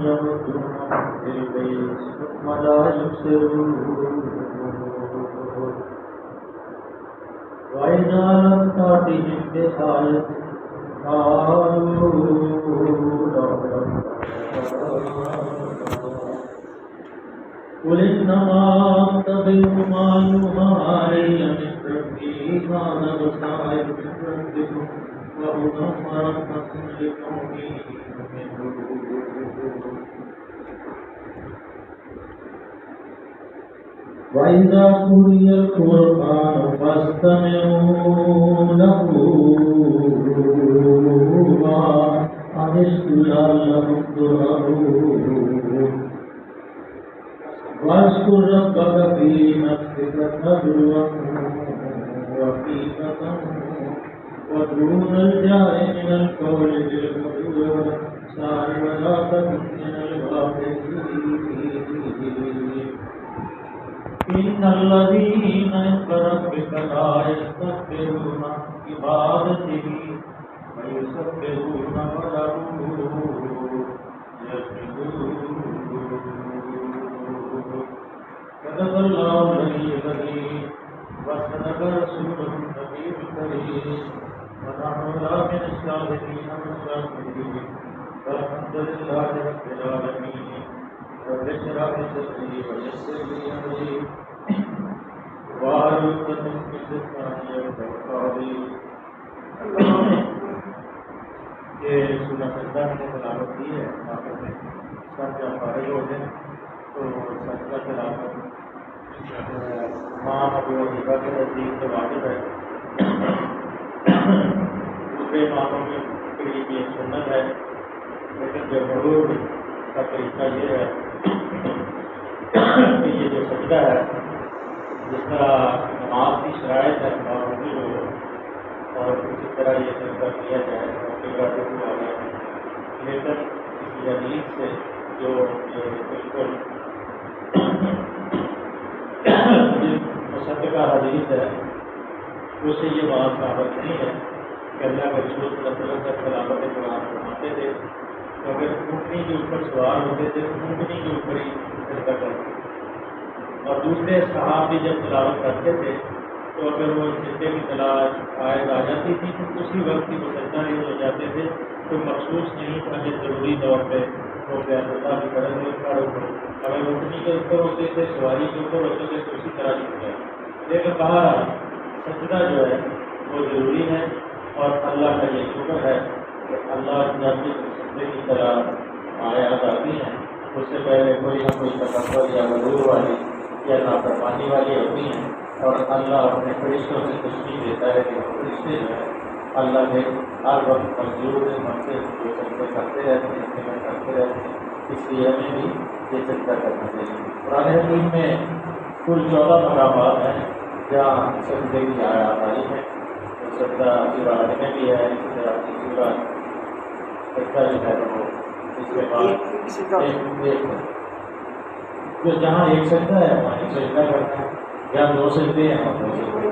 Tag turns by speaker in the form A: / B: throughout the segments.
A: يمدون في البيت ثم لا يبصرون وإذا لم تأتهم بآية قالوا قل إنما أتبع ما يوحى إلي من ربي هذا بصائر من ربكم وهدى ورحمة لقوم يؤمنون وإذا قرئ القرآن فاستمعوا له وأنصتوا لعلكم ترحمون واذكر ربك في نفسك تضرعا وخيفة ودون الجهر من القول بالغدو والآصال ولا تكن من الغافلين إن الذين عند ربك لا يستكبرون عن عبادته ويسبحونه وله يسجدون صدق الله العلي العظيم وصدق رسوله النبي الكريم ونحن لا من الشاهدين والشاكرين والحمد لله رب العالمين رب اشرح لي صدري ويسر لي امري واحلل عقدة من لساني يفقهوا قولي یہ سورہ سجدہ نے تلاوت کی ہے سب جب فارغ ہو جائیں تو سجدہ تلاوت امام ابو حنیفہ کے نزدیک تو واجب ہے، دوسرے اماموں کے قریب یہ سنت ہے، لیکن جمہور کا طریقہ یہ ہے کہ یہ جو سجدہ ہے جس طرح نماز کی شرائط ہے معمولی ہو اور اسی طرح یہ سجدہ کیا جائے لیکن کسی حدیث سے جو بالکل مصدقہ حدیث ہے اسے یہ بات ثابت نہیں ہے کہ اللہ کے رسول صلی اللہ علیہ وسلم جب تلاوت قرآن فرماتے تھے تو اگر اونٹنی کے اوپر سوار ہوتے تھے اونٹنی کے اوپر ہی سجدہ کرتے اور دوسرے صحابہ بھی جب تلاوت کرتے تھے تو اگر وہ سجدے کی تلاش آیت آ جاتی تھی تو اسی وقت ہی وہ سجدہ نہیں ہو جاتے تھے، تو مخصوص نہیں تھا کہ ضروری طور پہ وہ اللہ کی کرم میں کھڑے ہو، اگر اونٹنی کے اوپر ہوتے تھے سواری کے اوپر ہوتے تھے تو اسی طرح ہی ہو جائے، لیکن بہرحال سجدہ جو ہے وہ ضروری ہے اور اللہ کا یہ شکر ہے کہ اللہ جب سجدے کی طرح آیات آتی ہیں اس سے پہلے کوئی نہ کوئی تکبر یا غرور والی یا نافرمانی والی ہوتی ہیں اور اللہ اپنے فرشتوں سے تشریح دیتا ہے کہ فرشتے جو ہے اللہ کے ہر وقت مزدور مرتے جو سجدے کرتے رہتے ہیں کرتے رہتے ہیں، اس لیے ہمیں بھی یہ سجدہ کرنا چاہیے۔ قرآن حکیم میں کل 14 مقامات ہیں جہاں سجدے کی آیات آئی ہے، تو سجدہ عبادت میں بھی ہے، اسی طرح سجدہ جو ہے وہ اس کے بعد جو جہاں ایک سجدہ ہے وہاں ایک سجدہ کرنا ہے، یا 2 سجدے ہیں اور 2 سجدے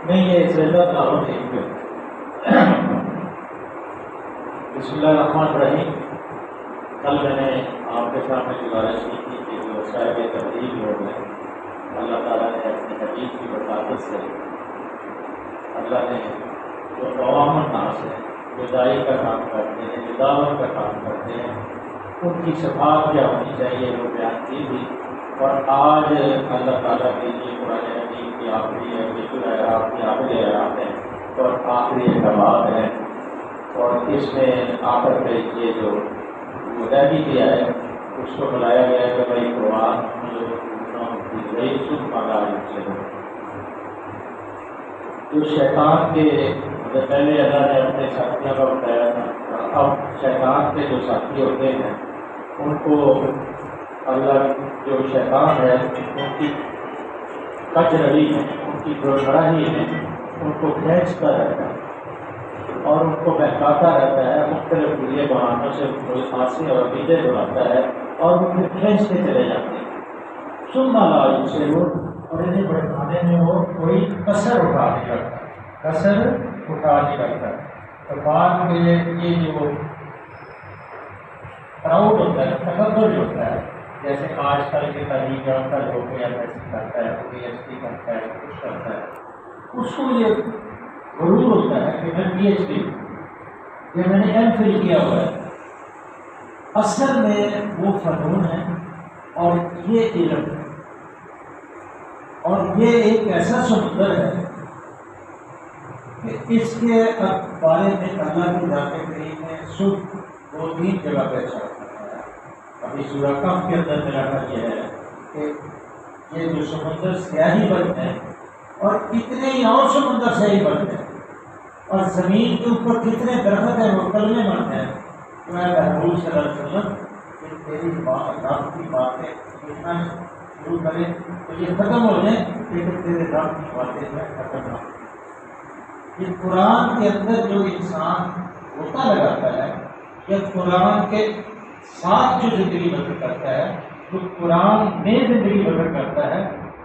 A: نہیں، یہ سجدہ تعاون ایک ہے۔ بسم اللہ الرحمن الرحیم۔ کل میں نے آپ کے سامنے گزارش کی تھی کہ جو صاحب تبلیغ لوگ ہیں اللہ تعالیٰ نے اپنے حبیب کی وساطت سے اللہ نے جو عوام الناس ہے جو داعی کا کام کرتے ہیں جو دعوت کا کام کرتے ہیں ان کی صفات کیا ہونی چاہیے وہ بیان کی تھی، اور آج اللہ تعالیٰ کے لیے قرآن حکیم کی آخری آیات ہیں اور آخری احکامات ہیں، اور اس میں آخر پہ یہ جو مدعی کیا ہے اس کو بلایا گیا ہے کہ بھائی قرآن جو شیطان کے پہلے اللہ نے اپنے ساتھیوں کا بتایا تھا، اب شیطان کے جو ساتھی ہوتے ہیں ان کو اللہ جو شیطان ہے ان کی کچ رہی ہے، ان کی گڑبڑاہی ہے، ان کو کھینچتا رہتا ہے اور ان کو بہکاتا رہتا ہے، مختلف بری بہانوں سے ہاتھ اور عقیدے بناتا ہے اور وہ پھر کھینچتے چلے جاتے ہیں۔ ثم لا یبصرون، اور انہیں بڑھانے میں وہ کوئی کسر اٹھا نہیں رکھتا، کسر اٹھا نہیں رکھتا۔ کفار کے یہ جو پراؤڈ ہوتا ہے، تکبر جو ہوتا ہے، جیسے آج کل کے تعلیم یافتہ لوگ ایمبیسی کرتا ہے، پی ایچ ڈی کرتا ہے، کچھ کرتا ہے، اس کو یہ غرور ہوتا ہے کہ میں پی ایچ ڈی یا میں نے ایم فل کیا ہوا ہے۔ اصل میں وہ فنون ہے اور یہ علم ہے، اور یہ ایک ایسا سمندر ہے کہ اس کے بارے میں اللہ کی ذات کریم نے صرف 2-3 جگہ پہ اشارہ ہے۔ ابھی سورہ کہف کے اندر میرا خیال یہ ہے کہ یہ جو سمندر سیاہی بند ہے اور کتنے ہی اور سمندر سیاہی بند ہے، اور زمین کے اوپر کتنے درخت ہیں وہ کلمے مند ہیں۔ تو اے محبوب صلی اللہ علیہ وسلم کہ تیری رب کی باتیں سننا شروع کریں تو یہ ختم ہو جائیں، لیکن تیرے رب کی باتیں جو ہے ختم نہ ہوں۔ یہ قرآن کے اندر جو انسان ہوتا لگاتا ہے یا قرآن کے ساتھ جو زندگی بسر کرتا ہے، جو قرآن میں زندگی بسر کرتا ہے،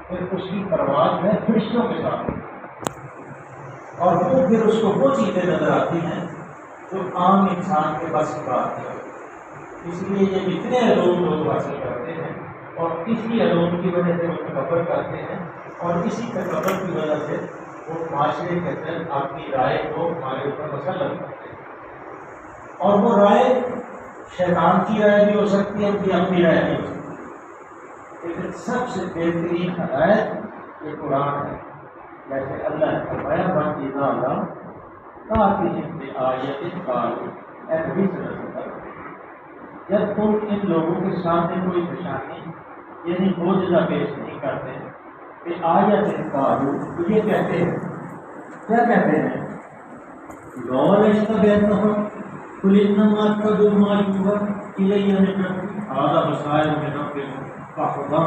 A: پھر اس کی پرواز ہے فرشتوں کے ساتھ، اور وہ پھر اس کو وہ چیزیں نظر آتی ہیں جو عام انسان کے بس کی بات ہے۔ اس لیے یہ جتنے علوم لوگ حاصل کرتے ہیں اور اسی علوم کی وجہ سے وہ تکبر کرتے ہیں، اور اسی تکبر کی وجہ سے وہ معاشرے کے اندر اپنی رائے کو ہمارے اوپر مسلط کرتے ہیں، اور وہ رائے شیطان کی رائے بھی ہو سکتی ہے، ان کی اپنی رائے بھی ہو سکتی ہے، لیکن سب سے بہترین ہدایت یہ قرآن ہے۔ جیسے اللہ نے فرمایا وَإِذَا لَمْ تَأْتِهِمْ بِآيَةٍ قَالُوا، اے نبی صلی اللہ علیہ وسلم جب تم ان لوگوں کے سامنے کوئی نشانی یعنی معجزہ پیش نہیں کرتے کہ آیت قالوا، تو یہ کہتے ہیں، کیا کہتے ہیں؟ لَوْ اسْتَبَعْتَهُمْ قُلْ إِنَّمَا أَتَّبِعُ مَا يُوحَىٰ إِلَيَّ مِنْ رَبِّي هَٰذَا بَصَائِرُ مِنْ رَبِّكُمْ وَهُدًى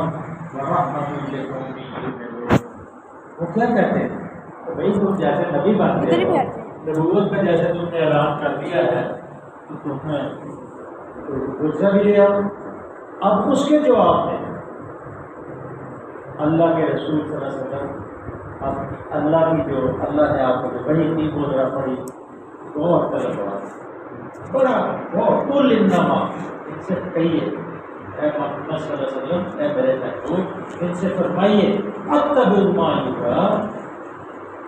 A: وَرَحْمَةٌ لِّقَوْمٍ يُؤْمِنُونَ۔ وہ کیا کہتے ہیں کہ بھائی تم جیسے نبی بن گئے ہو، نبوت کا جیسے تم نے اعلان کر دیا ہے تو تمہیں دوسرا بھی لے آؤ۔ اب اس کے جواب میں اللہ کے رسول صلی اللہ علیہ وسلم، اب اللہ کی جو اللہ نے آپ کو جو بڑی اتنی گزرا پڑی بہت طلب بڑا بہت کل انما، ان سے کہیے اے محمد صلی اللہ علیہ وسلم، اے میرے محبوب، ان سے فرمائیے اتبع ما یوحیٰ،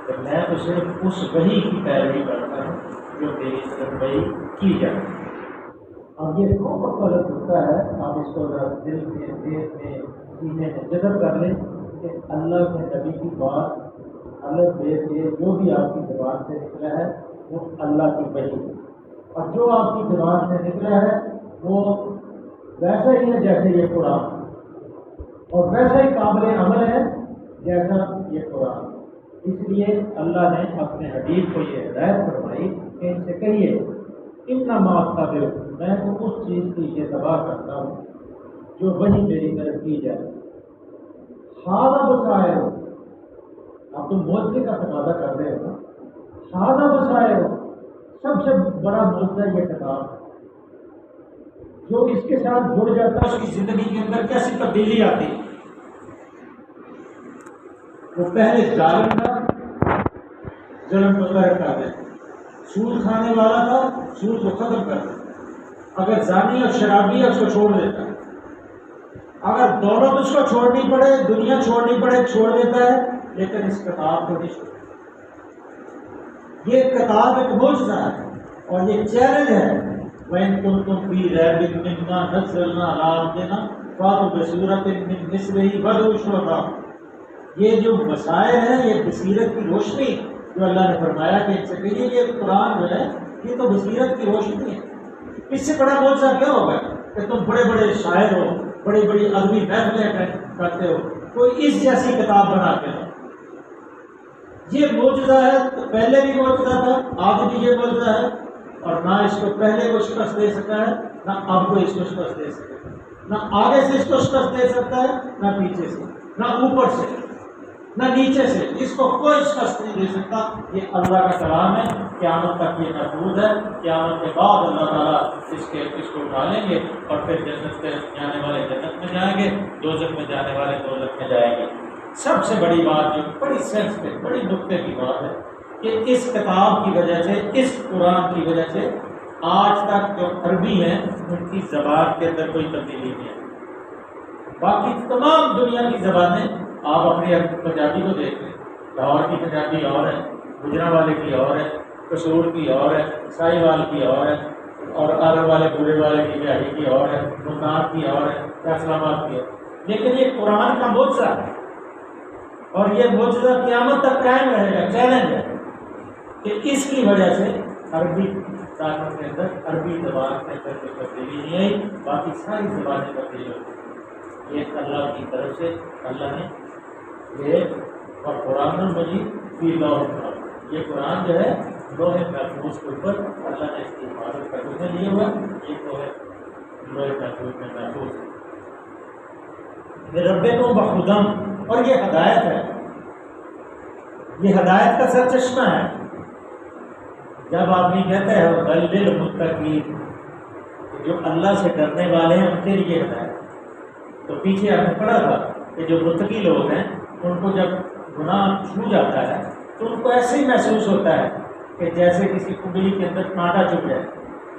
A: کہ میں تو صرف اس وحی کی پیروی کرتا ہوں جو میری طرف وحی کی جائے۔ اب یہ بہت غلط ہوتا ہے، آپ اس کو ذرا دل میں میں سینے میں جذب کر لیں کہ اللہ کے نبی کی بات الگ دے کے جو بھی آپ کی زبان سے نکلا ہے وہ اللہ کی وحی ہے، اور جو آپ کی زبان سے نکلا ہے وہ ویسا ہی ہے جیسے یہ قرآن، اور ویسا ہی قابل عمل ہے جیسا یہ قرآن۔ اس لیے اللہ نے اپنے حبیب کو یہ ہدایت فرمائی کہ ان سے کہیے انما اتبع، میں تو اس چیز کی اتباع کرتا ہوں جو وہی میری طرف کی جائے۔ ہذا بصائر، اب تم معجزے کا تقاضا کر رہے ہو نا، ہذا بصائر، سب سے بڑا معجزہ یہ کتاب ہے، جو اس کے ساتھ جڑ جاتا ہے اس کی زندگی کے اندر کیسی تبدیلی آتی ہے۔ وہ پہلے ظالم تھا، ظلم کو ترک کر دے، سود کھانے والا تھا، سود کو ختم کر دے، اگر زانی اور شرابی ہے اس کو چھوڑ دیتا ہے، اگر دولت اس کو چھوڑنی پڑے، دنیا چھوڑنی پڑے، چھوڑ دیتا ہے، لیکن اس کتاب کو نہیں چھوڑتا۔ یہ کتاب ایک معجزہ ہے اور یہ چیلنج ہے، وَإِن كُنتُمْ فِي رَيْبٍ مِّمَّا نَزَّلْنَا عَلَىٰ عَبْدِنَا فَأْتُوا بِسُورَةٍ مِّن مِّثْلِهِ وَادْعُوا شُهَدَاءَکُمْ۔ یہ جو مسائل ہیں، یہ بصیرت کی روشنی جو اللہ نے فرمایا کہ ان سے کہیے یہ قرآن جو ہے یہ تو بصیرت کی روشنی ہے، اس سے بڑا معجزہ کیا ہوگا کہ تم بڑے بڑے شاعر ہو، بڑی بڑی ادبی محفلیں کرتے ہو، کوئی اس جیسی کتاب بناتے ہو۔ یہ معجزہ ہے، تو پہلے بھی معجزہ تھا، آج بھی یہ معجزہ ہے، اور نہ اس کو پہلے کو شکست دے سکتا ہے، نہ اب کو اس کو شکست دے سکتا ہے، نہ آگے سے اس کو شکست دے سکتا ہے، نہ پیچھے سے، نہ اوپر سے، نہ نیچے سے، اس کو کوئی شکست نہیں دے سکتا۔ یہ اللہ کا کلام ہے، قیامت تک یہ محفوظ ہے، قیامت کے بعد اللہ تعالیٰ اس کو اٹھا لیں گے، اور پھر جنت سے جانے والے جنت میں جائیں گے، دوزخ میں جانے والے دوزخ میں جائیں گے۔ سب سے بڑی بات جو بڑی سینس پہ بڑی نقطے کی بات ہے، کہ اس کتاب کی وجہ سے، اس قرآن کی وجہ سے آج تک جو عربی ہیں ان کی زبان کے اندر کوئی تبدیلی نہیں ہے۔ باقی تمام دنیا کی زبانیں آپ اپنی پنجابی کو دیکھ لیں، لاہور کی پنجابی اور ہے، گجرانوالے کی اور ہے، قصور کی اور ہے، ساہیوال کی اور ہے، اور عرب والے بورے والے کی بہاری کی اور ہے، ملتان کی اور ہے، فیصل آباد کی اور۔ لیکن یہ قرآن کا معجزہ ہے، اور یہ معجزہ قیامت تک قائم رہے گا۔ چیلنج ہے کہ اس کی وجہ سے عربی طاقت کے اندر، عربی زبان کے اندر کوئی تبدیلی نہیں آئی، باقی ساری زبانیں تبدیل ہوتی۔ یہ اللہ کی طرف سے اللہ نے یہ اور قرآن المجید فی لوح محفوظ، یہ قرآن جو ہے لوح محفوظ کے اوپر اللہ نے اس کی حفاظت کا ذمہ لیا ہوا ہے، یہ تو ہے لوح محفوظ میں محفوظ ہے۔ ربکم بہدم، اور یہ ہدایت ہے، یہ ہدایت کا سر چشمہ ہے۔ جب آدمی کہتا ہے ہدی للمتقین، جو اللہ سے ڈرنے والے ہیں ان کے لیے ہدایت، تو پیچھے آپ نے پڑھا تھا کہ جو متقی لوگ ہیں ان کو جب گناہ چھو جاتا ہے تو ان کو ایسے ہی محسوس ہوتا ہے کہ جیسے کسی کنڈلی کے اندر کانٹا چبھ جائے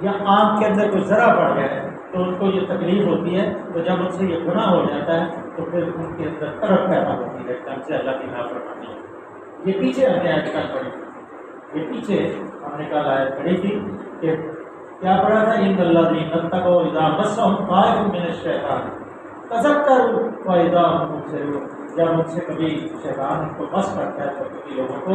A: یا آنکھ کے اندر کوئی ذرہ پڑ جائے، تو ان کو یہ تکلیف ہوتی ہے۔ تو جب ان سے یہ گناہ ہو جاتا ہے تو پھر ان کے اندر طرف پیدا ہوتی ہے کہ ہم سے اللہ کی نافرمانی ہے۔ یہ پیچھے ہم نے آج کل پڑھی، یہ پیچھے ہم نے کل آیت پڑھی تھی کہ کیا پڑھا تھا، ان الذین اتقوا اذا مسهم طائف من الشیطان تذکروا فاذا هم مبصرون، جب ان سے کبھی شیطان ان کو مس کرتا ہے تو کبھی لوگوں کو،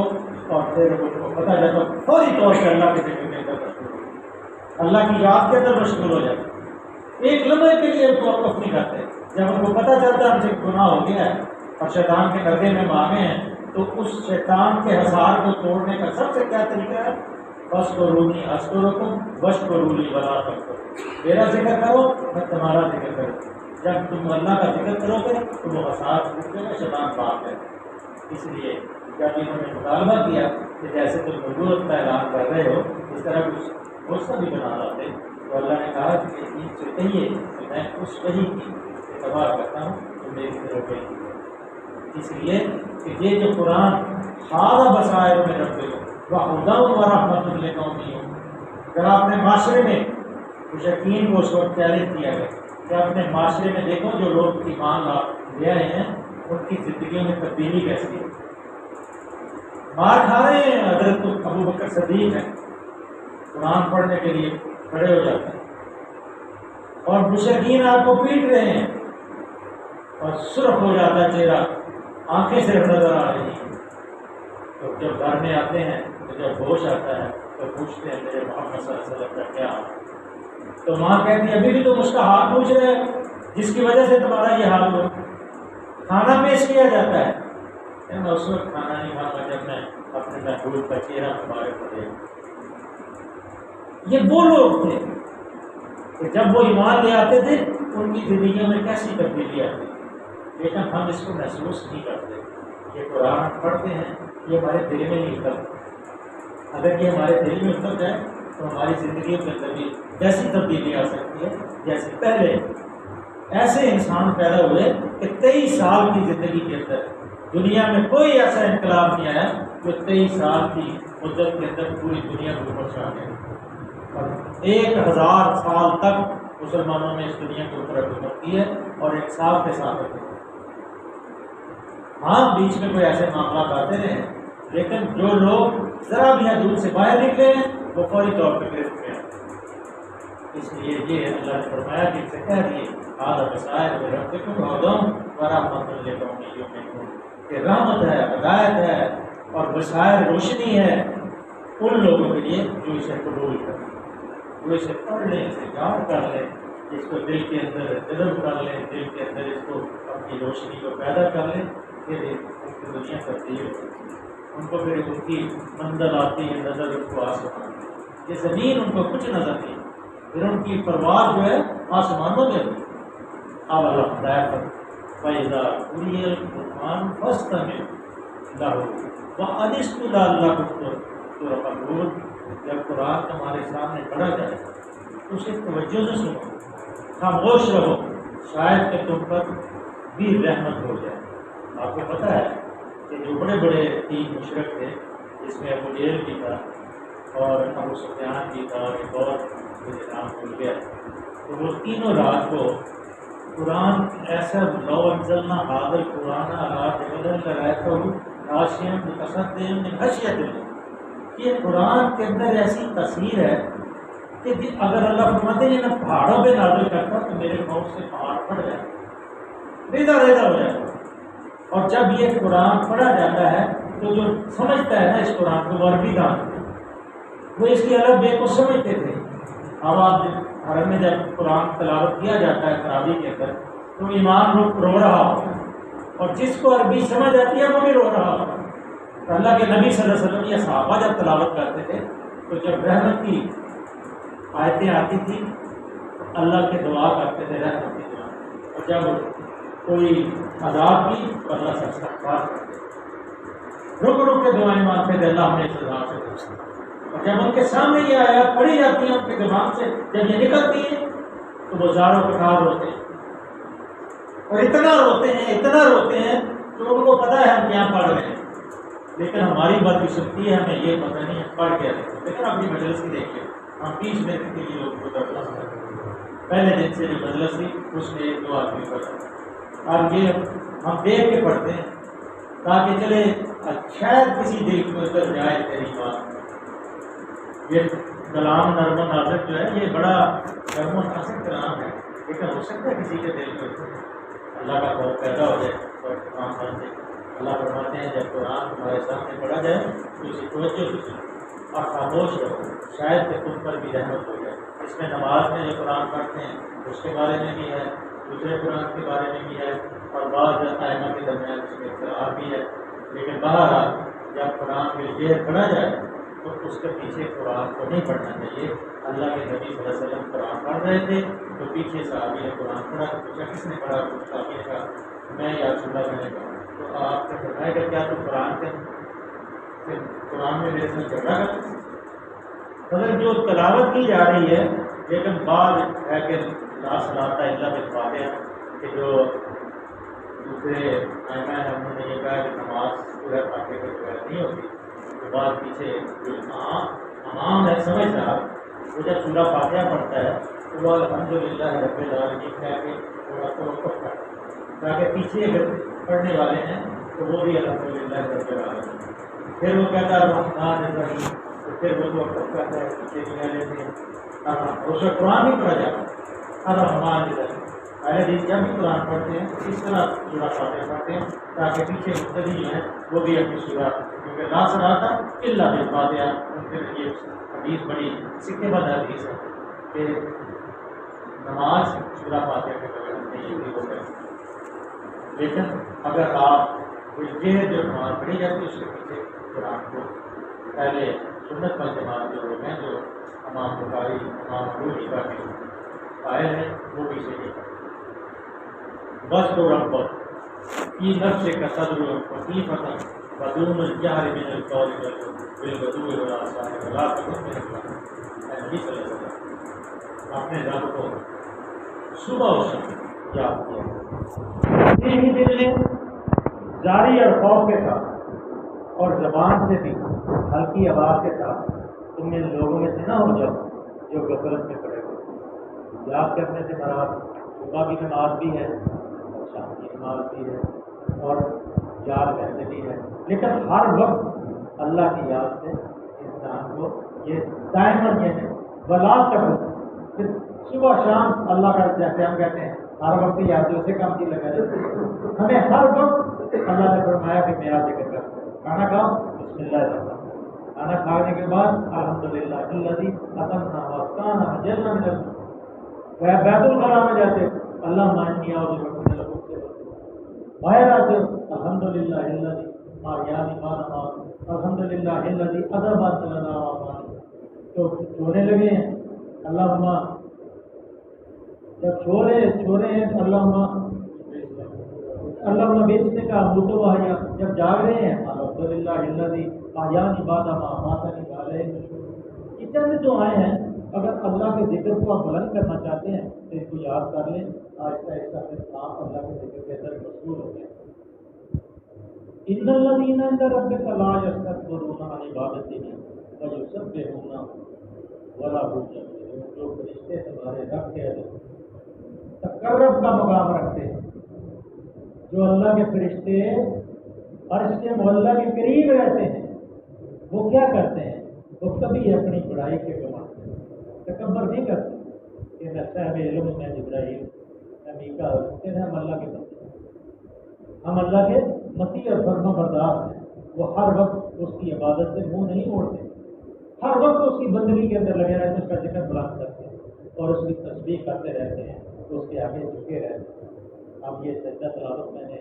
A: اور پھر ان کو پتہ چلتا ہے فوری طور سے اللہ کے ذکر کے اندر مشغول ہو جاتے، اللہ کی یاد کے اندر مشغول ہو جاتے، ایک لمحے کے لیے ان کو وقف نہیں کرتے۔ جب ان کو پتہ چلتا ہے ہم سے گناہ ہو گیا ہے اور شیطان کے قرضے میں مانگے ہیں، تو اس شیطان کے ہزار کو توڑنے کا سب سے کیا طریقہ ہے، فاذکرونی اذکرکم واشکروا لی ولا تکفرون، میرا ذکر کرو میں تمہارا ذکر کروں۔ جب تم اللہ کا ذکر کرو گے تو وہ آسان پوچھے گا، شیطان پاک ہے۔ اس لیے جب انہوں نے مطالبہ کیا کہ جیسے تم نبوت کا اعلان کر رہے ہو اس طرح کچھ غصہ بھی بنا لاتے، تو اللہ نے کہا کہ اس چیز سے کہیے کہ میں اس وحی کی اعتبار کرتا ہوں تو میری طرف گئی۔ اس لیے کہ یہ جو قرآن ہارا بصائر میں رکھتے ہو وہدی ورحمۃ لقوم یؤمنون، ذرا اپنے معاشرے میں مشرکین کو اس وقت چیلنج کیا گیا کہ اپنے معاشرے میں دیکھو جو لوگ ایمان لے آئے ہیں ان کی زندگیوں میں تبدیلی کیسی ہے۔ مار کھا رہے ہیں، حضرت ابو بکر صدیق ہیں، قرآن پڑھنے کے لیے کھڑے ہو جاتے ہیں، اور مشرکین آپ کو پیٹ رہے ہیں اور سرخ ہو جاتا ہے چہرہ، آنکھیں صرف نظر آ رہی ہیں۔ تو جب گھر میں آتے ہیں تو جب ہوش آتا ہے تو پوچھتے ہیں میرے محمد صلی اللہ علیہ وسلم کا کیا حال ہے؟ تو ماں کہتی ہے ابھی بھی تم اس کا حال پوچھ رہے ہیں جس کی وجہ سے تمہارا یہ حال ہوا۔ کھانا پیش کیا جاتا ہے، میں اس وقت کھانا نہیں کھاؤں جب میں اپنے محبوب کا چہرہ تمہارے کو دیکھوں۔ یہ وہ لوگ تھے کہ جب وہ ایمان لے آتے تھے ان کی زندگیوں میں کیسی تبدیلی آتی، لیکن ہم اس کو محسوس نہیں کرتے۔ یہ قرآن پڑھتے ہیں، یہ ہمارے دل میں نہیں اترتا۔ اگر یہ ہمارے دل میں اتر جائے تو ہماری زندگیوں کے اندر بھی ایسی تبدیلی آ سکتی ہے جیسے پہلے ایسے انسان پیدا ہوئے کہ 23 سال کی زندگی کے اندر دنیا میں کوئی ایسا انقلاب نہیں آیا جو 23 سال کی مدت کے اندر پوری دنیا کو اوپر چڑھا گیا، اور 1000 سال تک مسلمانوں نے اس دنیا کے اوپر حکومت کی ہے اور ایک صاف کے ساتھ حکومت۔ ہاں بیچ میں کوئی ایسے معاملات آتے رہے ہیں، لیکن جو لوگ ذرا بھی حدود سے باہر نکلے ہیں وہ فوری طور پہ گرفت میں آتے ہیں۔ اس لیے یہ اللہ نے فرمایا کہ سے کہہ دیے آدھا بصائر میں ربکم وہدی ورحمۃ لقوم یؤمنون، کہ رحمت ہے، ہدایت ہے اور بصائر روشنی ہے ان لوگوں کے لیے جو اسے قبول کریں، جو اسے پڑھ لیں، اسے یاد کر لیں، اس کو دل کے اندر جذب کر لیں، دل کے اندر اس کو اپنی روشنی کو پیدا کر لیں، پھر ان کی دنیا تبدیل ہوتی ہے، ان کو پھر ان کی منزل آتی ہے، نظر ان کو آسمان، یہ زمین ان کو کچھ نظر نہیں، پھر ان کی پرواز جو ہے آسمانوں میں ہوتی ہے۔ اب اللہ ہدایت پر فَإِذَا قُرِئَ الْقُرْآنُ فَاسْتَمِعُوا لَهُ وَأَنِصْتُوا لَعَلَّكُمْ تُرْحَمُونَ، جب قرآن تمہارے سامنے پڑھا جائے تو اسے توجہ سے سنو، خاموش رہو، شاید کہ تم پر بھی رحمت ہو جائے۔ آپ کو پتہ ہے کہ جو بڑے بڑے تین مشرک تھے جس میں ابو جہل بھی تھا اور ابو سفیان بھی تھا اور ایک اور مجھے نام بھول گیا. تو وہ تینوں رات کو قرآن ایسا لو انزلنا هذا القرآن على جبل لرأيته خاشعا متصدعا من خشیۃ اللہ. یہ قرآن کے اندر ایسی تصویر ہے کہ اگر اللہ فرماتے ہیں میں پہاڑوں پہ نازل کرتا تو میرے خوف سے پہاڑ پھٹ جائے, ریزا ریزا ہو جائے. اور جب یہ قرآن پڑھا جاتا ہے تو جو سمجھتا ہے نا اس قرآن کو, وہ عربی دان وہ اس کی الگ بے کو سمجھتے تھے. اب آپ حرم میں جب قرآن تلاوت کیا جاتا ہے تراویح کے اندر تو امام رو رہا ہوتا ہے اور جس کو عربی سمجھ آتی ہے وہ بھی رو رہا ہوتا ہے. اللہ کے نبی صلی اللہ علیہ وسلم یا صحابہ جب تلاوت کرتے تھے تو جب رحمت کی آیتیں آتی تھی اللہ کے دعا کرتے تھے رحمت کی دعا, اور جب کوئی عذاب کی تو اللہ سے استغفار کرتے تھے, رک رک کے دعائیں مانگتے تھے اللہ ہمیں اس عذاب سے بچا. اور جب ان کے سامنے یہ آیات پڑھی جاتی ہیں ان کی زبان سے, جب یہ نکلتی ہیں تو وہ زاروں پٹھار ہوتے ہیں اور اتنا روتے ہیں تو ان کو پتہ ہے ہم کیا پڑھ رہے ہیں, لیکن ہماری بات بھی سنتی ہے, ہمیں یہ پتہ نہیں ہے پڑھ کے رہتے. لیکن اپنی مجلس کی دیکھیے, ہم 20 منٹ کے لیے لوگ کو درخواست کرتے ہیں. پہلے دن سے جو مجلس تھی اس میں 1-2 آدمی پڑھا, اور یہ ہم دیکھ کے پڑھتے ہیں تاکہ چلے شاید کسی دل کو ادھر جائے تیری بات. یہ کلام نرم و نازک جو ہے یہ بڑا نرم و نازک کلام ہے, لیکن ہو سکتا ہے کسی کے دل میں اللہ کا خوف پیدا ہو جائے اور کام بن جائے. اللہ فرماتے ہیں جب قرآن تمہارے سامنے پڑھا جائے تو اسی توجہ سے اور خاموش رہو, شاید کہ تم پر بھی رحمت ہو جائے. اس میں نماز میں جو قرآن پڑھتے ہیں اس کے بارے میں بھی ہے, دوسرے قرآن کے بارے میں بھی ہے, اور بعض ائمہ کے درمیان اس میں اختلاف بھی ہے. لیکن بہرحال جب قرآن بالجہر پڑھا جائے تو اس کے پیچھے قرآن کو نہیں پڑھنا چاہیے. اللہ کے نبی صلی اللہ علیہ وسلم قرآن پڑھ رہے تھے تو پیچھے صحابی نے قرآن پڑھا تو پوچھا کس نے پڑھا, تو صحابی نے کہا میں یا رسول اللہ میں نے پڑھا. تو آپ نے فرمایا کہ کیا تم قرآن میں میرے ساتھ جھگڑا کرتے. مگر جو تلاوت کی جا رہی ہے, لیکن بعض ہے کہ لا صلاۃ الا بالفاتحہ کہ جو دوسرے ائمہ ہیں انہوں نے یہ کہا کہ نماز پورا فاتحہ کے بغیر نہیں ہوتی. تو بعد پیچھے جو امام ہے سمجھدار وہ جب سورہ فاتحہ پڑھتا ہے تو وہ الحمدللہ رب العالمین کہہ کے تھوڑا توقف کرتا ہے تاکہ پیچھے اگر پڑھنے والے ہیں تو وہ بھی الحمدللہ رب العالمین. پھر وہ کہتا ہے الرحمن الرحیم, تو پھر وہ توقف کرتا ہے پیچھے بھی کہہ لیتے ہیں. اس میں قرآن بھی پڑھا جاتا ہے الرحمن الرحیم. پہلے دن جب بھی قرآن پڑھتے ہیں اس طرح سورہ فاتحہ پڑھتے ہیں تاکہ پیچھے مقتدی جو ہیں وہ بھی اپنی سورہ, کیونکہ لا صلاۃ الا بالفاتحہ. پھر یہ حدیث بڑی سکے بند حدیث ہے کہ نماز سورہ فاتحہ کے بغیر نہیں ہو گئی. لیکن اگر آپ بالجہر جو نماز پڑھی جاتی ہے اس کے پیچھے قرآن کو پہلے سنت والجماعت جو لوگ ہیں جو امام بخاری امام ابو حنیفہ کے قائل ہیں وہ بھی صحیح ہے. بس تو رب فی نفس کا صدر خفیفۃ بدون الجہر من القول بالغدو والآصال ولا تکن من القانون. نبی صلی اللہ علیہ وسلم اپنے رب کو صبح و شام یاد کیا, ہی دل نے جاری اور خوف کے ساتھ اور زبان سے بھی ہلکی آواز کے ساتھ تم ان لوگوں میں سے نہ ہو جاؤ جو غفلت میں پڑے ہوئے. یاد کرنے سے مراد صبح کی نماز بھی ہے اور شام کی نماز بھی ہے اور یاد کرنے بھی ہے, لیکن ہر وقت اللہ کی یاد سے انسان کو یہ دائماً یہ ہے بلا کر صبح شام اللہ کا, جیسے ہم کہتے ہیں ہر وقت یاد دوسرے کام کی لگا جاتی ہے. ہمیں ہر وقت اللہ نے فرمایا کہ میرا ذکر کر, کھانا کھاؤ بسم اللہ الرحمن الرحیم, کھانا کھانے کے بعد الحمدللہ الذی اطعمنا واسقانا وجعلنا من المسلمین. بیت الخلاء میں جاتے اللہ مانی اعوذ بک من الخبث والخبائث. باہر آتے الحمدللہ الذی احیانی ما نمات الحمدللہ الذی اذهب عنا الآفات. تو چھوڑنے لگے ہیں اللہم, جب چھوڑے ہیں اللہم بیچنے کا متوحیا, جب جاگ رہے ہیں الحمدللہ الذی احیانی بعد ما اماتنی علیہ النشور. یہ چند دعائیں ہیں, اگر اللہ کے ذکر کو آپ بلند کرنا چاہتے ہیں تو اس کو یاد کر لیں. آہستہ آہستہ پھر آپ اللہ کے ذکر کے اندر مشغول ہو گئے. ان الذین عند ربک لا یستکبرون عن عبادتہ ویسبحونہ ولا یستکبرون، جو فرشتے ہمارے رب کے تقرب کا مقام رکھتے ہیں، جو اللہ کے فرشتے عرش کے معلیٰ کے قریب رہتے ہیں، وہ کیا کرتے ہیں؟ وہ کبھی اپنی بڑائی کے گھمنڈ میں تکبر نہیں کرتے کہ میں صاحب علم، میں جبرائیل، میں میکائیل، کہ ہم اللہ کے بندے ہیں، ہم اللہ کے مطیع اور فرما بردار ہیں۔ وہ ہر وقت اس کی عبادت سے منہ نہیں موڑتے، ہر وقت اس کی بندگی کے اندر لگے رہتے ہیں، اس کا ذکر بلند کرتے ہیں اور اس کی تسبیح کرتے رہتے ہیں، تو اس کے آگے جھکے رہتے ہیں۔ اب یہ سجدہ تلاوت میں نے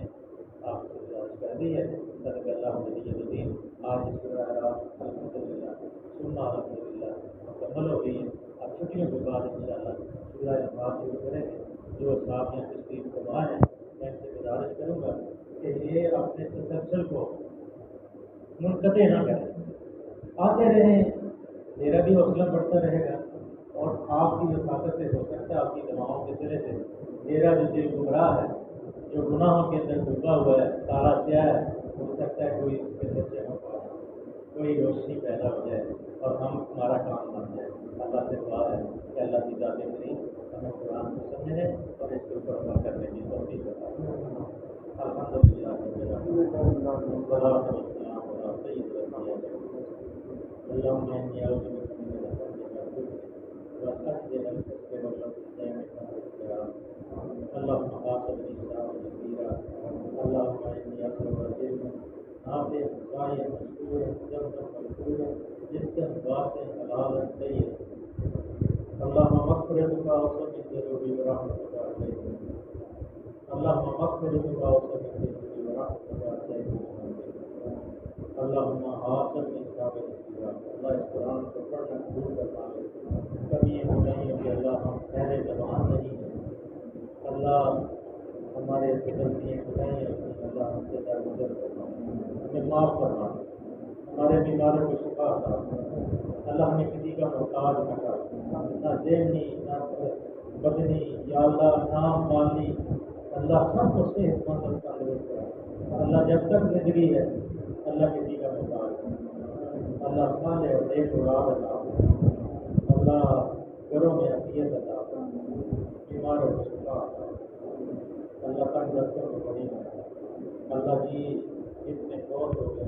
A: آپ سے گزارش کر دی ہے، صدق اللہ علیہ العظیم۔ آج اس الحمدللہ سننا الحمدللہ مکمل ہو گئی ہے۔ اب چھٹیوں کے بعد انشاءاللہ سورہ انفال شروع کریں گے۔ جو صاحب نے تشریف فرما ہے، میں ان سے گزارش کروں گا کہ یہ اپنے تسلسل کو منقطع نہ کریں، آتے رہیں، میرا بھی حوصلہ بڑھتا رہے گا اور آپ کی وفاقت سے ہو سکتا ہے، آپ کی دعاؤں کے ذریعے سے میرا جو دل گمراہ ہے، جو گناہوں کے اندر ڈوبا ہوا ہے، تالا سیاہ ہے، ہو سکتا ہے کوئی اس کے اندر چمک آ جائے، کوئی روشنی پیدا ہو جائے اور ہم ہمارا کام بن جائے۔ اللہ سے دعا ہے کہ اللہ کی ذات کریم ہمیں قرآن کو سمجھنے اور اس کے اوپر عمل کرنے کی توفیق عطا فرمائے۔ الحمدللہ والصلاۃ والسلام علی سید الانبیاء اللهم إني أعوذ بك من الخبث والخبث والكسل والخبث اللهم حاسبني حسابا يسيرا اللهم إني أسألك علما نافعا صالحا مشكورا ذنبا مغفورا رزقا واسعا حلالا طيبا اللهم مغفرتك أوسع من ذنوبي ورحمتك أرجو اللهم مغفرتك أوسع من ذنوبي ورحمتك أرجو اللهم حاسبني حسابا يسيرا۔ اللہ اس قرآن کو پڑھنا قبول کرنا لے، کبھی یہ نہیں کہ اللہ ہم پہلے زبان نہیں ہیں، اللہ ہمارے غلطیاں خدائیں اپنی، اللہ ہم سے درگزر کرنا، ہمیں معاف کرنا، ہمارے بیماروں کو شفا عطا فرما۔ اللہ ہمیں کسی کا محتاج نہ کر، نہ ذہنی نہ بدنی، یا اللہ نہ مالی، اللہ سب کو صحت مند اور تندرست کرا۔ اللہ جب تک زندگی ہے اللہ کسی کا محتاج نہیں، اللہ صالح اور نیک اولاد عطا فرما، اللہ گھروں میں عافیت عطا فرما، بیماروں کو شفا عطا فرما، اللہ تندرستوں کو بڑی مدد، اللہ جی اتنے فوت ہو گئے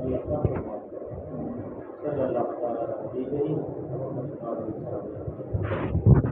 A: اللہ سب کو معاف کرے۔ صلی اللہ تعالیٰ علیہ وسلم۔